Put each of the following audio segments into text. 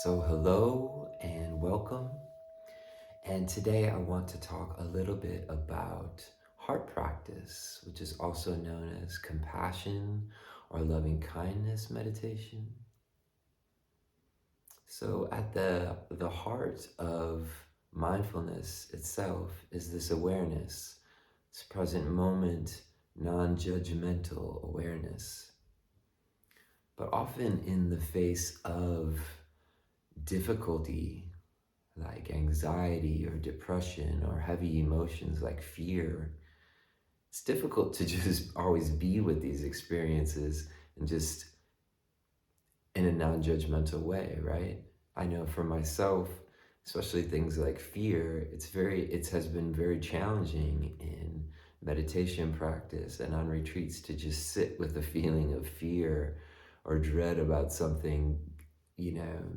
So, hello and welcome. And today I want to talk a little bit about heart practice, which is also known as compassion or loving kindness meditation. So, at the heart of mindfulness itself is this awareness, this present moment, non judgmental awareness. But often in the face of difficulty, like anxiety or depression or heavy emotions like fear, it's difficult to just always be with these experiences and just in a non judgmental way, right? I know for myself, especially things like fear, it has been very challenging in meditation practice and on retreats to just sit with the feeling of fear or dread about something,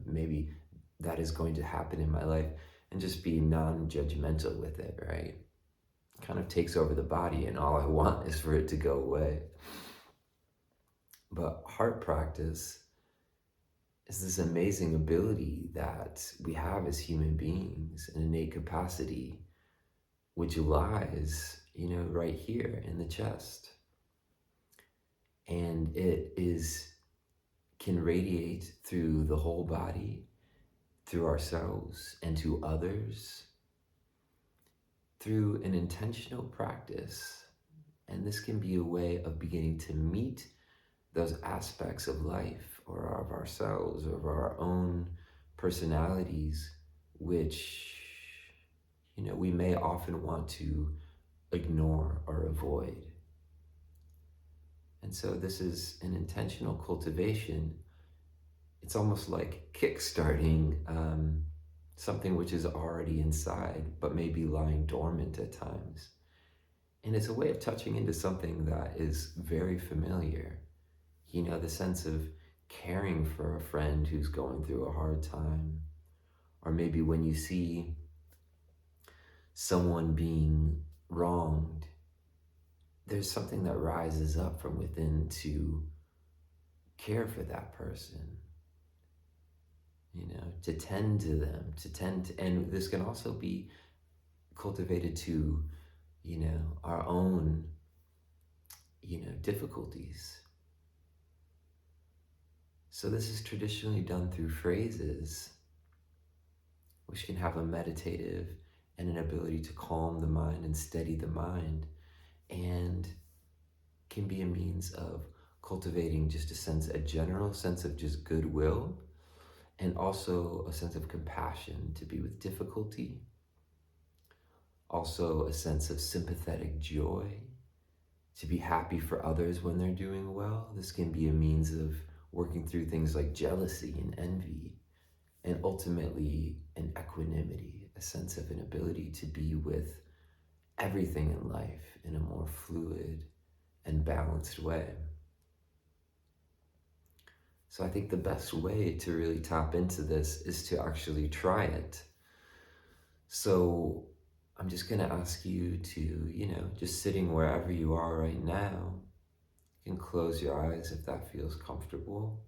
maybe that is going to happen in my life and just be non-judgmental with it, right? It kind of takes over the body and all I want is for it to go away. But heart practice is this amazing ability that we have as human beings, an innate capacity, which lies, right here in the chest. And can radiate through the whole body, through ourselves and to others, through an intentional practice. And this can be a way of beginning to meet those aspects of life or of ourselves or of our own personalities, which, we may often want to ignore or avoid. And so this is an intentional cultivation. It's almost like kickstarting something which is already inside, but maybe lying dormant at times. And it's a way of touching into something that is very familiar. The sense of caring for a friend who's going through a hard time. Or maybe when you see someone being wronged, there's something that rises up from within to care for that person, to tend to them, and this can also be cultivated to, our own, difficulties. So this is traditionally done through phrases, which can have a meditative and an ability to calm the mind and steady the mind, and can be a means of cultivating just a general sense of just goodwill, and also a sense of compassion to be with difficulty. Also a sense of sympathetic joy, to be happy for others when they're doing well. This can be a means of working through things like jealousy and envy, and ultimately an equanimity, a sense of an ability to be with everything in life in a more fluid and balanced way. So I think the best way to really tap into this is to actually try it. So I'm just going to ask you to, just sitting wherever you are right now, you can close your eyes if that feels comfortable.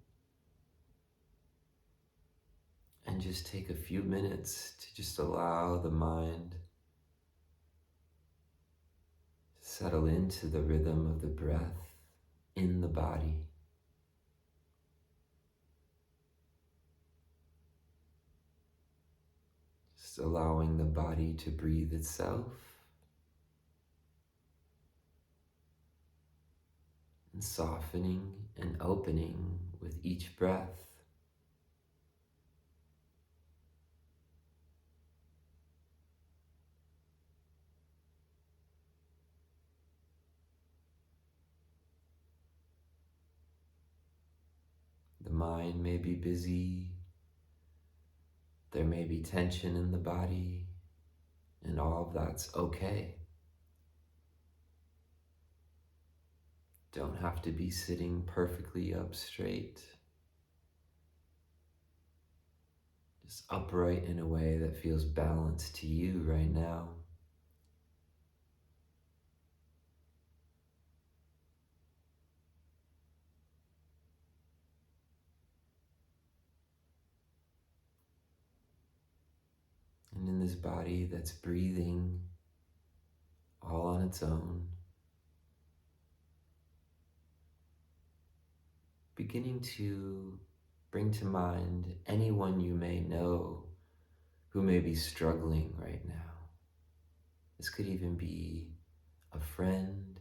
And just take a few minutes to just allow the mind to settle into the rhythm of the breath in the body. Just allowing the body to breathe itself, and softening and opening with each breath. The mind may be busy, there may be tension in the body, and all of that's okay. Don't have to be sitting perfectly up straight. Just upright in a way that feels balanced to you right now. this body that's breathing all on its own, beginning to bring to mind anyone you may know who may be struggling right now. This could even be a friend,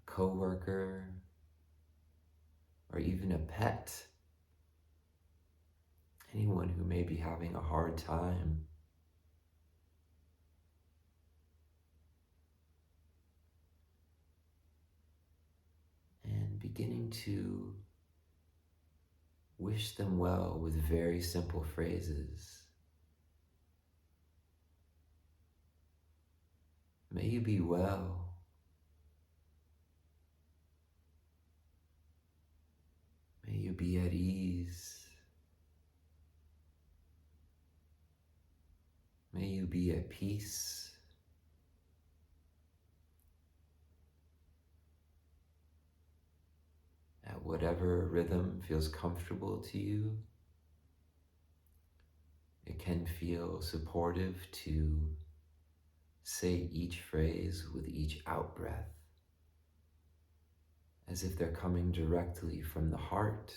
a coworker, or even a pet. Anyone who may be having a hard time. And beginning to wish them well with very simple phrases. May you be well. May you be at ease. May you be at peace. At whatever rhythm feels comfortable to you. It can feel supportive to say each phrase with each out-breath, as if they're coming directly from the heart.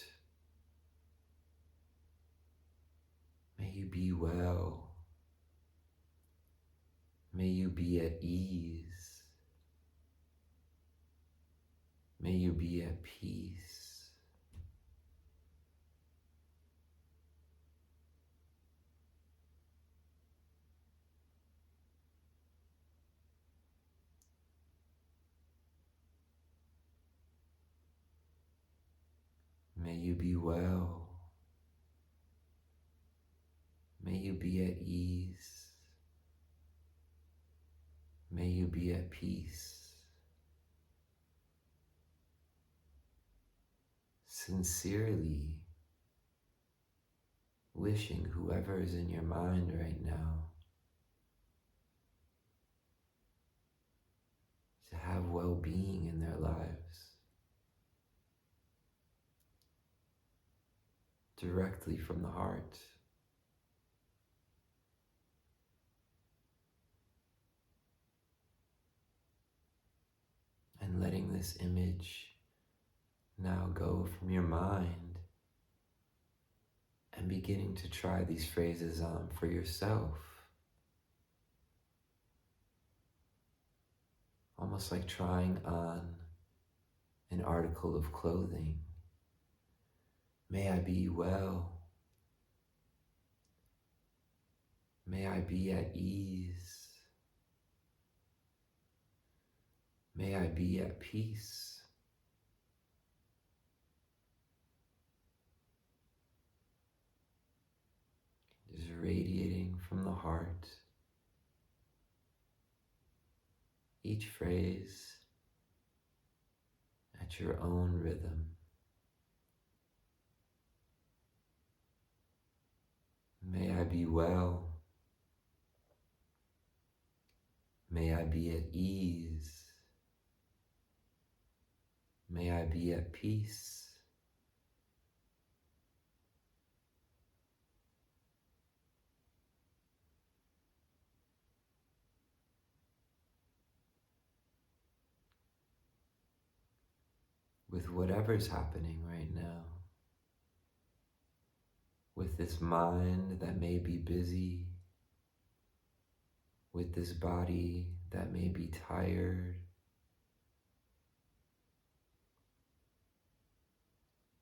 May you be well. May you be at ease. May you be at peace. May you be well. May you be at ease. May you be at peace. Sincerely wishing whoever is in your mind right now to have well-being in their lives, directly from the heart. And letting this image now go from your mind and beginning to try these phrases on for yourself. Almost like trying on an article of clothing. May I be well. May I be at ease. May I be at peace. Just radiating from the heart. Each phrase at your own rhythm. May I be well. May I be at ease. May I be at peace. With whatever's happening right now, with this mind that may be busy, with this body that may be tired,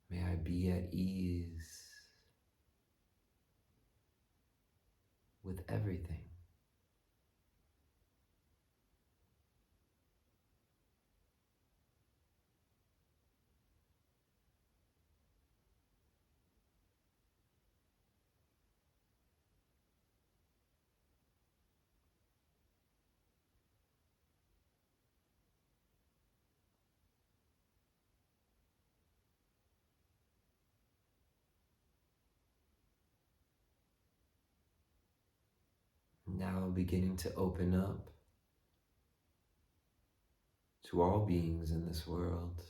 may I be at ease with everything. Now beginning to open up to all beings in this world,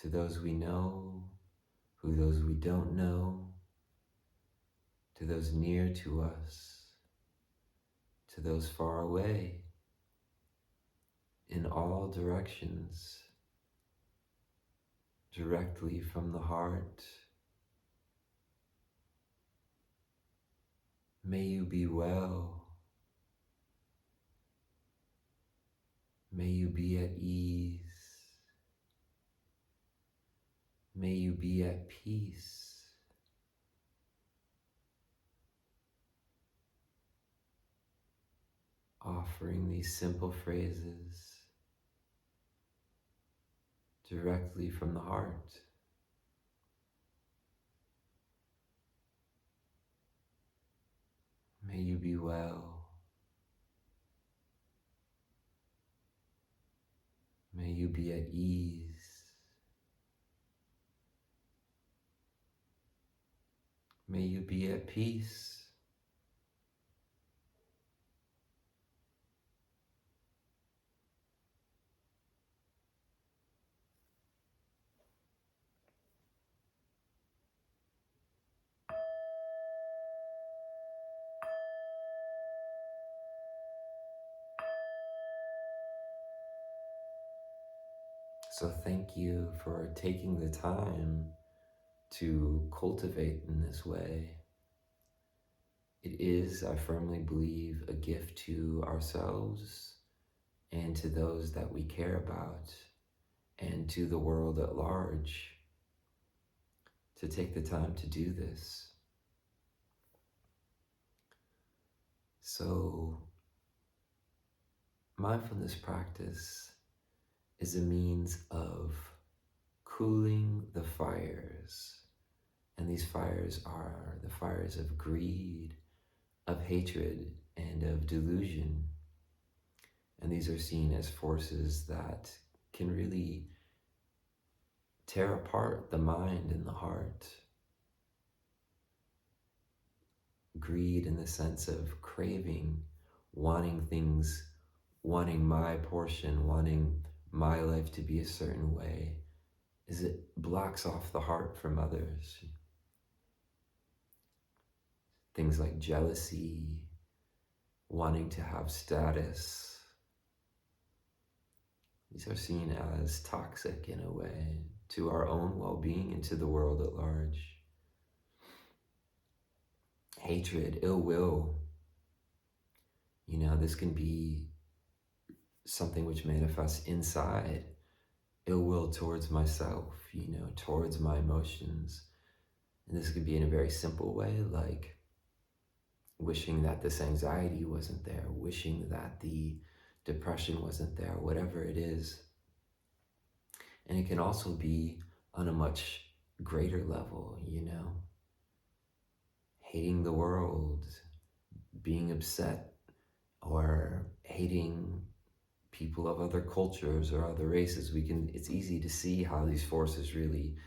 to those we know, who those we don't know, to those near to us, to those far away, in all directions, directly from the heart. May you be well. May you be at ease. May you be at peace. Offering these simple phrases directly from the heart. May you be well. May you be at ease. May you be at peace. So thank you for taking the time to cultivate in this way. It is, I firmly believe, a gift to ourselves and to those that we care about and to the world at large to take the time to do this. So, mindfulness practice is a means of cooling the fires. And these fires are the fires of greed, of hatred, and of delusion. And these are seen as forces that can really tear apart the mind and the heart. Greed in the sense of craving, wanting things, wanting my portion, wanting my life to be a certain way, is it blocks off the heart from others. Things like jealousy, wanting to have status, these are seen as toxic in a way to our own well-being and to the world at large. Hatred, ill will, this can be something which manifests inside. Ill will towards myself, towards my emotions. And this could be in a very simple way, like wishing that this anxiety wasn't there, wishing that the depression wasn't there, whatever it is. And it can also be on a much greater level, hating the world, being upset, or hating people of other cultures or other races. It's easy to see how these forces really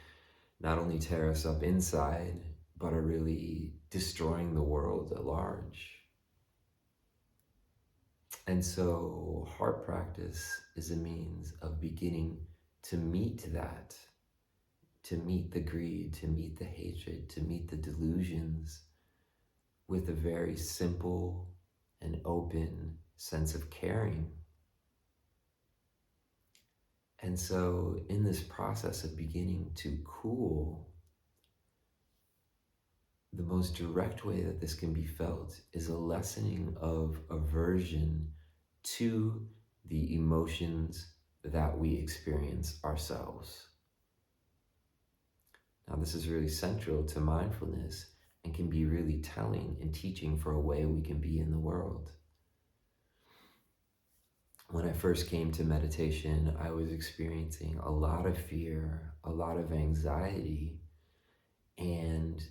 not only tear us up inside, but are really destroying the world at large. And so heart practice is a means of beginning to meet that, to meet the greed, to meet the hatred, to meet the delusions with a very simple and open sense of caring. And so in this process of beginning to cool, the most direct way that this can be felt is a lessening of aversion to the emotions that we experience ourselves. Now, this is really central to mindfulness and can be really telling and teaching for a way we can be in the world. When I first came to meditation, I was experiencing a lot of fear, a lot of anxiety, and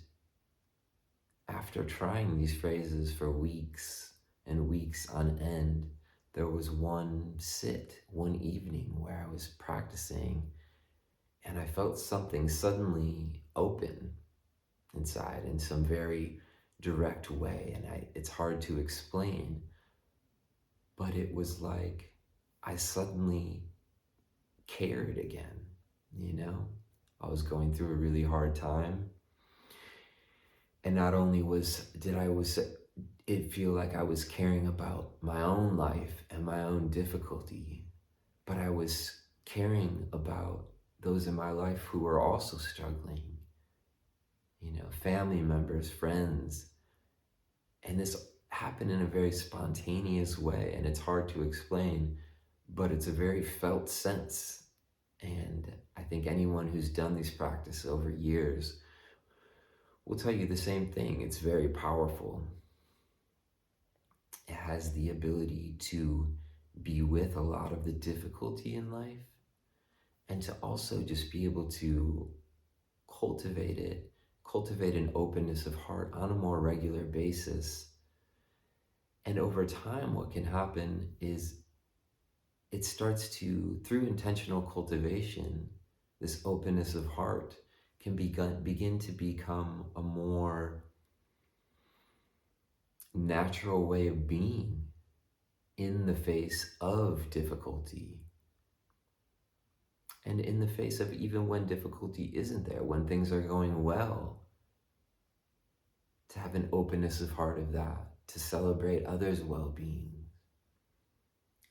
after trying these phrases for weeks and weeks on end, there was one evening where I was practicing and I felt something suddenly open inside in some very direct way. And it's hard to explain, but it was like I suddenly cared again, I was going through a really hard time. And not only was it feel like I was caring about my own life and my own difficulty, but I was caring about those in my life who were also struggling, family members, friends. And this happened in a very spontaneous way, and it's hard to explain, but it's a very felt sense. And I think anyone who's done these practices over years will tell you the same thing. It's very powerful. It has the ability to be with a lot of the difficulty in life and to also just be able to cultivate it, cultivate an openness of heart on a more regular basis. And over time, what can happen is it starts to, through intentional cultivation, this openness of heart can begin to become a more natural way of being in the face of difficulty. And in the face of even when difficulty isn't there, when things are going well, to have an openness of heart of that, to celebrate others' well-being.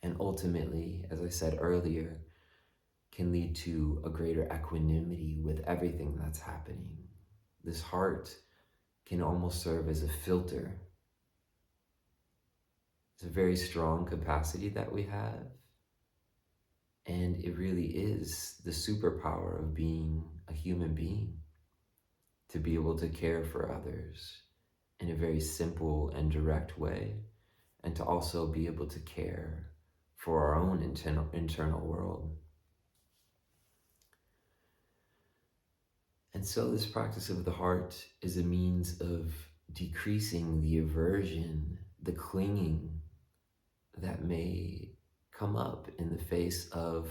And ultimately, as I said earlier, can lead to a greater equanimity with everything that's happening. This heart can almost serve as a filter. It's a very strong capacity that we have. And it really is the superpower of being a human being, to be able to care for others in a very simple and direct way, and to also be able to care for our own internal world. And so this practice of the heart is a means of decreasing the aversion, the clinging that may come up in the face of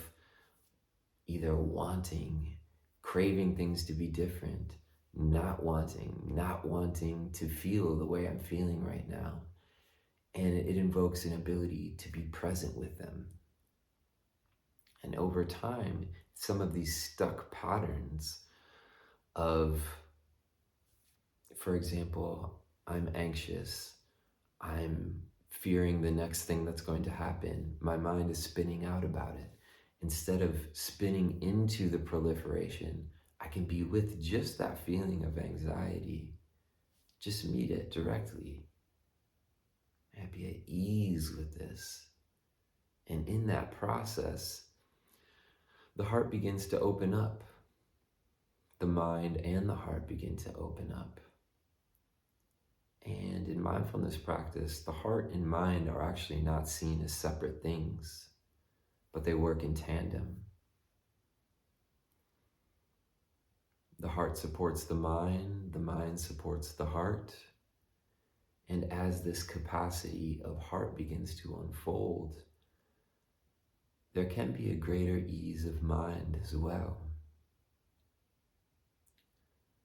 either wanting, craving things to be different, not wanting to feel the way I'm feeling right now. And it invokes an ability to be present with them. And over time, some of these stuck patterns of, for example, I'm anxious, I'm fearing the next thing that's going to happen, my mind is spinning out about it. Instead of spinning into the proliferation, I can be with just that feeling of anxiety, just meet it directly, and be at ease with this. And in that process, the heart begins to open up. The mind and the heart begin to open up. And in mindfulness practice, the heart and mind are actually not seen as separate things, but they work in tandem. The heart supports the mind supports the heart. And as this capacity of heart begins to unfold, there can be a greater ease of mind as well.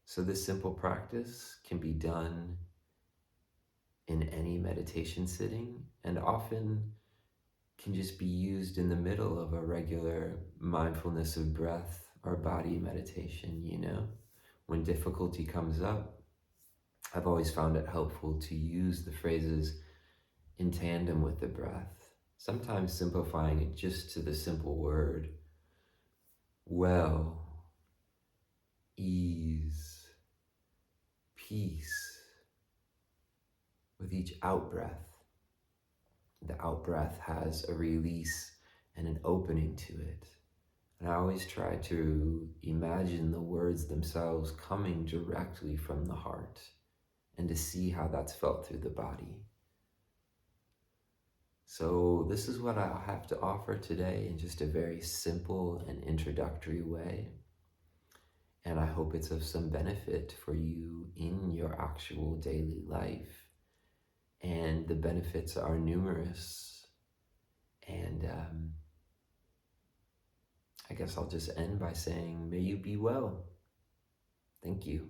So this simple practice can be done in any meditation sitting, and often can just be used in the middle of a regular mindfulness of breath or body meditation. When difficulty comes up, I've always found it helpful to use the phrases in tandem with the breath, sometimes simplifying it just to the simple word, well, ease, peace. With each out-breath, the out-breath has a release and an opening to it. And I always try to imagine the words themselves coming directly from the heart and to see how that's felt through the body. So this is what I have to offer today in just a very simple and introductory way. And I hope it's of some benefit for you in your actual daily life. And the benefits are numerous. And I guess I'll just end by saying, may you be well. Thank you.